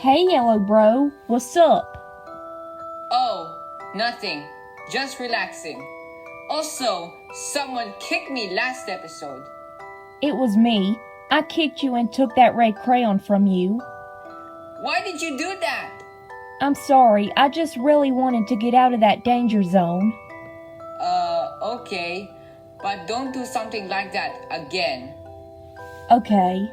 Hey, Yellow Bro, what's up? Oh, nothing. Just relaxing. Also, someone kicked me last episode. It was me. I kicked you and took that red crayon from you. Why did you do that? I'm sorry, I just really wanted to get out of that danger zone. Okay. But don't do something like that again. Okay.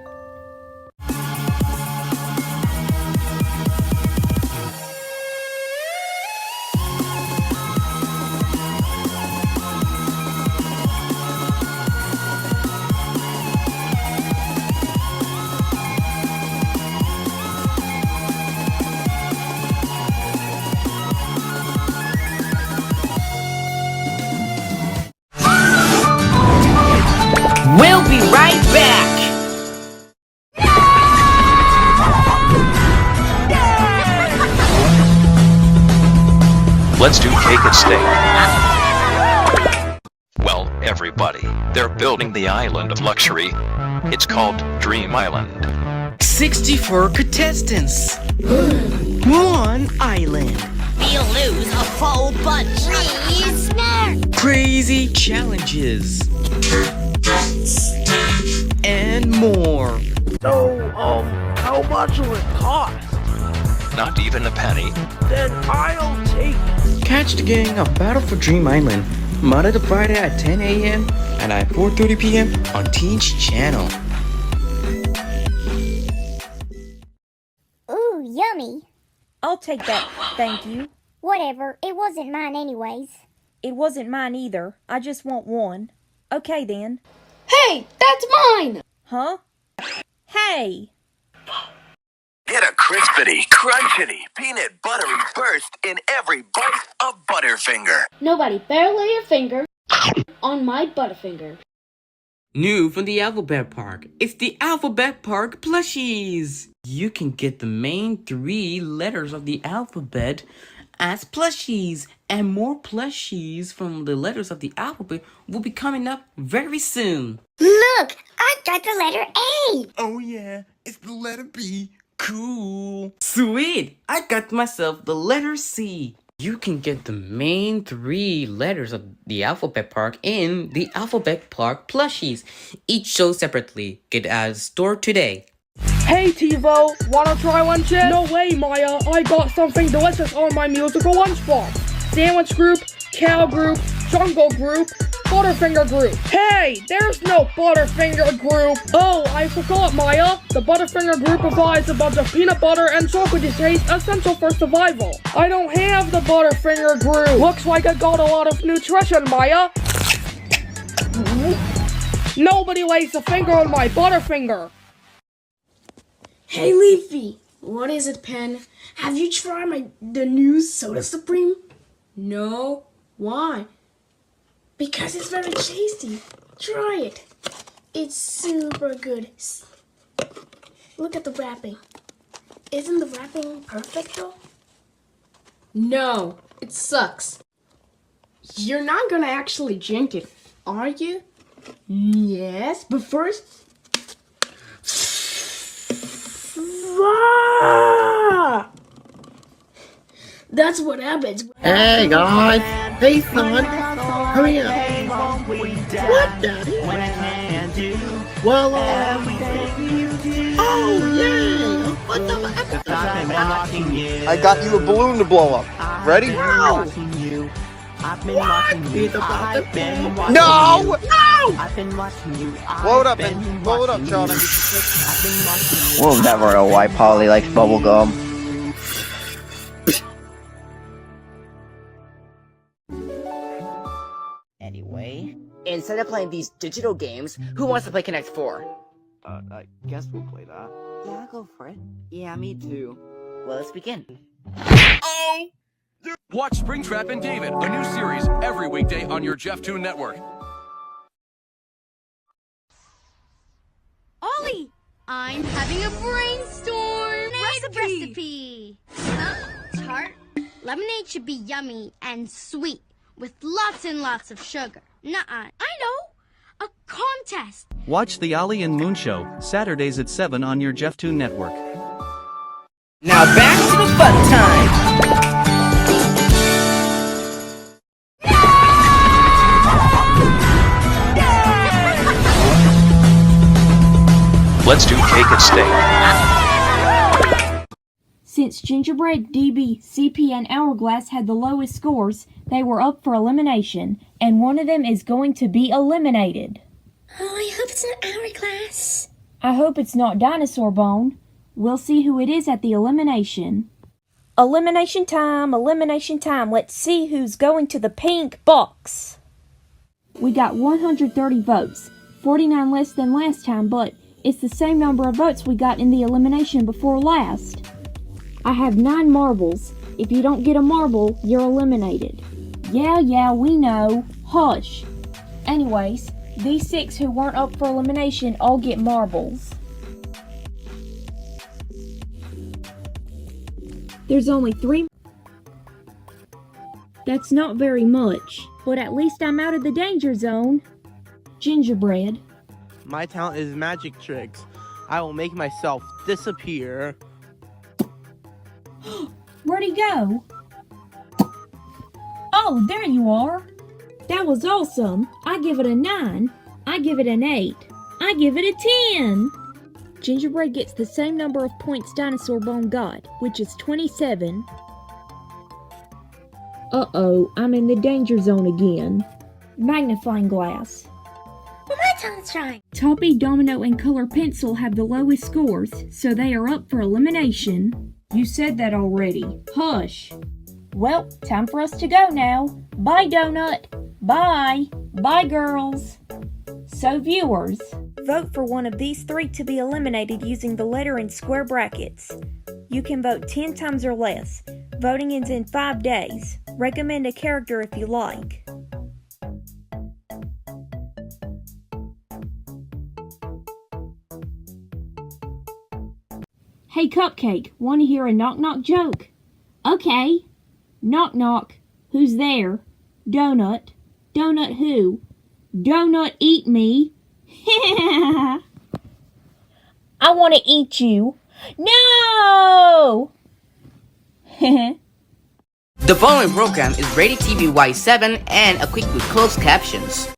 We'll be right back! Let's do cake and steak. Well, everybody, they're building the island of luxury. It's called Dream Island. 64 contestants. One island. We'll lose a full bunch. Please, smart. Crazy challenges. And more. So, how much will it cost? Not even a penny. Then I'll take it. Catch the gang of Battle for Dream Island, Monday to Friday at 10 a.m. and at 4:30 p.m. on Teens Channel. Ooh, yummy. I'll take that, thank you. Whatever, it wasn't mine anyways. It wasn't mine either. I just want one. Okay then. Hey, that's mine! Huh? Hey! Get a crispity, crunchity, peanut buttery burst in every bite of Butterfinger. Nobody better lay a finger on my Butterfinger. New from the Alphabet Park, it's the Alphabet Park plushies! You can get the main 3 letters of the alphabet as plushies, and more plushies from the letters of the alphabet will be coming up very soon. Look, I got the letter A. Oh yeah, it's the letter B. Cool. Sweet, I got myself the letter C. You can get the main 3 letters of the Alphabet Park in the Alphabet Park plushies, each sold separately. Get it at the store today. Hey TiVo, wanna try one chip? No way, Maya. I got something delicious on my musical lunchbox. Sandwich group, cow group, jungle group, Butterfinger group. Hey, there's no Butterfinger group. Oh, I forgot, Maya. The Butterfinger group provides a bunch of peanut butter and chocolate taste essential for survival. I don't have the Butterfinger group. Looks like I got a lot of nutrition, Maya. Nobody lays a finger on my Butterfinger. Hey, Leafy. What is it, Pen? Have you tried the new Soda Supreme? No. Why? Because it's very tasty. Try it. It's super good. Look at the wrapping. Isn't the wrapping perfect though? No, it sucks. You're not gonna actually drink it, are you? Yes, but first... That's what happens. Hey guys, hey son, hurry up. What, Daddy? Well, oh yeah, what's up, episode? I got you a balloon to blow up. Ready? No. What? He's about to blow. No! No! Blow it up, man. Blow it up, Charlie. We'll never know why Polly likes bubblegum. Anyway, instead of playing these digital games, who wants to play Connect 4? I guess we'll play that. Yeah, go for it. Yeah, me too. Well, let's begin. Watch Springtrap and David, a new series every weekday on your Jeff Toon network. Ollie, I'm having a brainstorm. Recipe. Tart. Lemonade should be yummy and sweet with lots and lots of sugar. Nuh-uh. I know. A contest. Watch the Ollie and Moon Show, Saturdays at 7 on your Jeff Toon network. Now back to the fun time! Let's do cake and steak. Since Gingerbread, DB, CP, and Hourglass had the lowest scores, they were up for elimination, and one of them is going to be eliminated. Oh, I hope it's not Hourglass. I hope it's not Dinosaur Bone. We'll see who it is at the elimination. Elimination time, elimination time. Let's see who's going to the pink box. We got 130 votes, 49 less than last time, but it's the same number of votes we got in the elimination before last. I have 9 marbles. If you don't get a marble, you're eliminated. Yeah, we know. Hush. Anyways, these 6 who weren't up for elimination all get marbles. There's only 3. That's not very much, but at least I'm out of the danger zone. Gingerbread. My talent is magic tricks. I will make myself disappear. Where'd he go? Oh, there you are. That was awesome. I give it a 9. I give it an 8. I give it a 10. Gingerbread gets the same number of points Dinosaur Bone got, which is 27. Uh-oh, I'm in the danger zone again. Magnifying glass. Well, my talent's trying. Toppy, Domino, and Color Pencil have the lowest scores, so they are up for elimination. You said that already. Hush. Well, time for us to go now. Bye, Donut. Bye. Bye, girls. So, viewers, vote for one of these 3 to be eliminated using the letter in square brackets. You can vote 10 times or less. Voting ends in 5 days. Recommend a character if you like. Hey, Cupcake, want to hear a knock-knock joke? Okay. Knock-knock. Who's there? Donut. Donut who? Donut eat me. I want to eat you. No! The following program is rated TV Y7 and equipped with closed captions.